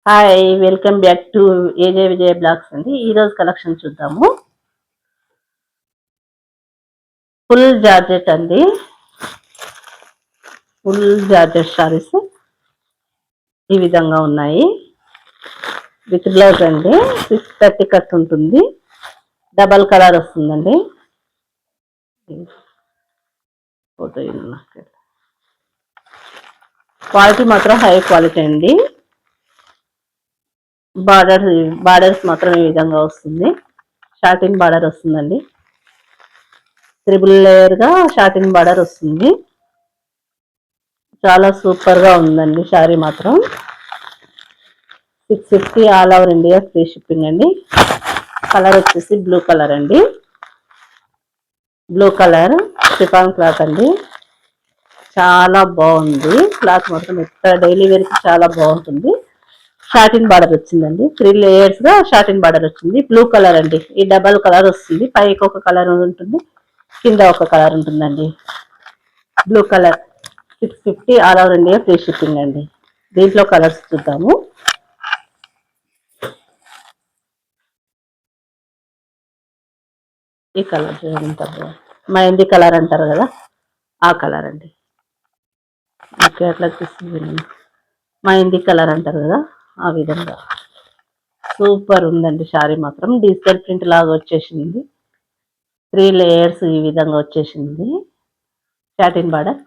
Hi! Welcome back to AJ Vijaya blogs అండి. ఈరోజు collection చూద్దాము. ఫుల్ జార్జెట్ అండి. ఫుల్ జార్జెట్ శారీస్ ఈ విధంగా ఉన్నాయి. విత్ బ్లౌజ్ అండి. 630 కట్ ఉంటుంది. డబల్ కలర్ వస్తుందండి. ఫోటో క్వాలిటీ మాత్రం హై క్వాలిటీ అండి. బార్డర్స్ మాత్రం ఈ విధంగా వస్తుంది. షార్టింగ్ బార్డర్ వస్తుందండి. త్రిబుల్ లేయర్ గా షార్టింగ్ బార్డర్ వస్తుంది. చాలా సూపర్ గా ఉందండి శారీ మాత్రం. 650 all over India free shipping అండి. కలర్ వచ్చేసి బ్లూ కలర్ అండి. బ్లూ కలర్ షిఫాన్ క్లాత్ అండి. చాలా బాగుంది క్లాత్ మాత్రం. ఎక్కడ డైలీ వేర్ కి చాలా బాగుంటుంది. షార్టింగ్ బార్డర్ వచ్చిందండి. 3 లేయర్స్ గా షార్టింగ్ బార్డర్ వచ్చింది. బ్లూ కలర్ అండి. ఈ డబల్ కలర్ వస్తుంది. పైకి ఒక కలర్ ఉంటుంది, కింద ఒక కలర్ ఉంటుందండి. Blue colour 650 all over India free shipping అండి. దీంట్లో కలర్స్ చూద్దాము. ఈ కలర్ చూడండి, మెహందీ కలర్ అంటారు కదా, ఆ కలర్ అండి. ఓకే, అట్లా చూస్తుంది. మెహందీ కలర్ అంటారు కదా, ఆ విధంగా సూపర్ ఉందండి శారీ మాత్రం. డిజిటల్ ప్రింట్ లాగా వచ్చేసింది. 3 లేయర్స్ ఈ విధంగా వచ్చేసింది. సాటిన్ బార్డర్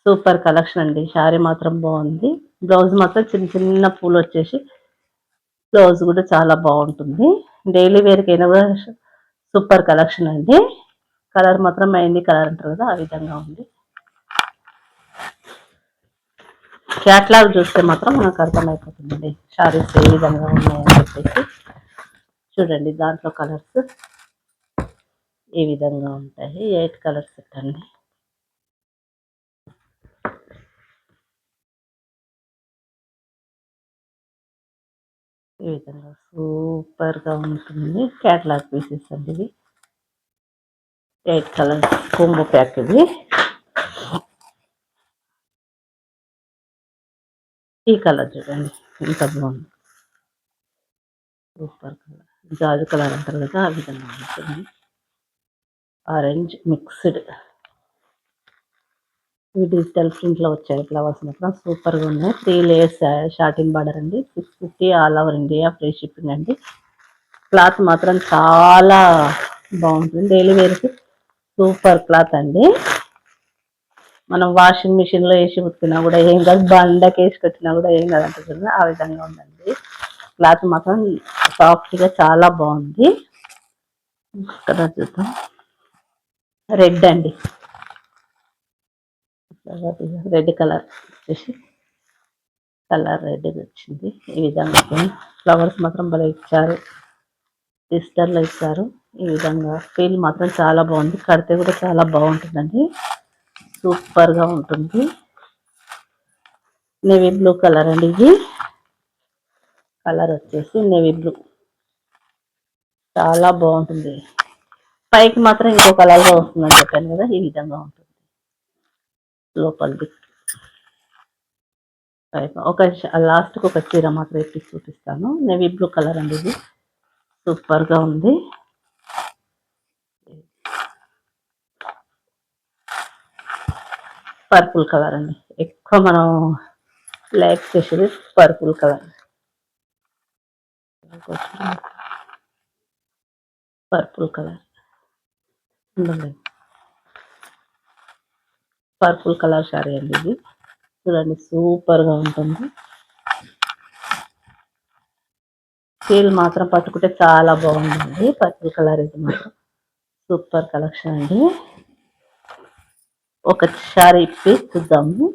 సూపర్ కలెక్షన్ అండి. శారీ మాత్రం బాగుంది. బ్లౌజ్ మాత్రం చిన్న చిన్న పూలు వచ్చేసి బ్లౌజ్ కూడా చాలా బాగుంటుంది. డైలీ వేర్కి అయినా కూడా సూపర్ కలెక్షన్ అండి. కలర్ మాత్రం మెహందీ కలర్ అంటారు కదా, ఆ విధంగా ఉంది. క్యాట్లాగ్ చూస్తే మాత్రం మనకు అర్థమైపోతుందండి శారీస్ ఏ విధంగా ఉన్నాయని చెప్పేసి. చూడండి, దాంట్లో కలర్స్ ఈ విధంగా ఉంటాయి. 8 కలర్స్ పెట్టండి. ఈ విధంగా సూపర్ గా ఉంటుంది. క్యాట్లాగ్ పీసెస్ అండి ఇవి. 8 కలర్స్ కొంబో ప్యాక్ ఇది. ఈ కలర్ చూడండి ఎంత బాగుంది. సూపర్ కలర్, జాజు కలర్ అంటారు కదా, ఆ విధంగా ఉంటుంది. Orange mixed. ఇవి డిజిటల్ ప్రింట్ లో వచ్చాయి ఫ్లవర్స్ మాత్రం సూపర్ గా ఉన్నాయి. 3 లేయర్స్ షార్టింగ్ బార్డర్ అండి. 650 all over India free shipping అండి. క్లాత్ మాత్రం చాలా బాగుంటుంది. డైలీ వేర్కి సూపర్ క్లాత్ అండి. మనం వాషింగ్ మిషన్ లో వేసి ఉతికినా కూడా ఏం కాదు, బండకి వేసి కట్టినా కూడా ఏం కాదు అంటుంది, ఆ విధంగా ఉందండి. క్లాత్ మాత్రం సాఫ్ట్ గా చాలా బాగుంది. కలర్ చూద్దాం. రెడ్ అండి. రెడ్ కలర్ వచ్చేసి కలర్ రెడ్ వచ్చింది. ఈ విధంగా ఫ్లవర్స్ మాత్రం భలే ఇచ్చారు. డిజిటల్లో ఇచ్చారు. ఈ విధంగా ఫీల్ మాత్రం చాలా బాగుంది. కడితే కూడా చాలా బాగుంటుందండి. సూపర్ గా ఉంటుంది. నేవీ బ్లూ కలర్ అండి. ఇది కలర్ వచ్చేసి నేవీ బ్లూ, చాలా బాగుంటుంది. పైకి మాత్రం ఇంకో కలర్ గా వస్తుందని చెప్పాను కదా, ఈ విధంగా ఉంటుంది. లోపలికి ఒక లాస్ట్కి ఒక చీర మాత్రం ఎత్తి చూపిస్తాను. నేవీ బ్లూ కలర్ అండి. ఇది సూపర్ గా ఉంది. పర్పుల్ కలర్ అండి. ఎక్కువ మనం లైక్ చేసేది purple colour. Purple colour purple colour sari అండి. ఇది చూడండి సూపర్ గా ఉంటుంది. ఫీల్ మాత్రం పట్టుకుంటే చాలా బాగుందండి. పర్పుల్ కలర్ ఇది మాత్రం సూపర్ కలెక్షన్ అండి. ఒక శారీ ఇప్పి చూద్దాము.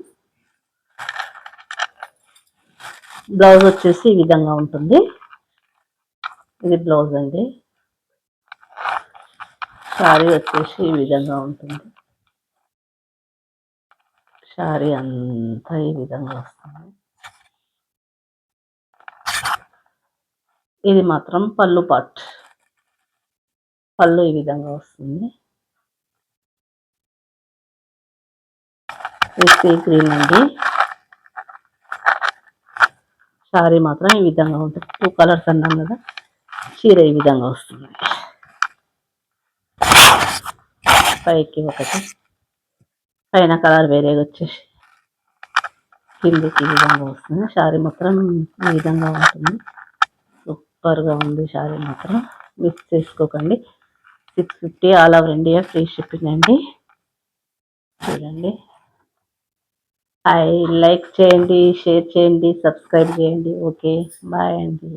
బ్లౌజ్ వచ్చేసి ఈ విధంగా ఉంటుంది. ఇది బ్లౌజ్ అండి. శారీ వచ్చేసి ఈ విధంగా ఉంటుంది. శారీ అంతా ఈ విధంగా వస్తుంది. ఇది మాత్రం పళ్ళు పాట్. పళ్ళు ఈ విధంగా వస్తుంది. సీ గ్రీన్ అండి. శారీ మాత్రం ఈ విధంగా ఉంటుంది. 2 కలర్స్ అన్నాం కదా, చీర ఈ విధంగా వస్తుంది. పైకి ఒకటి, పైన కలర్ వేరేగా వచ్చేసి కిందికి ఈ విధంగా వస్తుంది. శారీ మాత్రం ఈ విధంగా ఉంటుంది. సూపర్గా ఉంది శారీ మాత్రం, మిస్ చేసుకోకండి. 650 all over India free shipping అండి. చూడండి, లైక్ చేయండి, షేర్ చేయండి, సబ్స్క్రైబ్ చేయండి. ఓకే, బాయ్ అండి.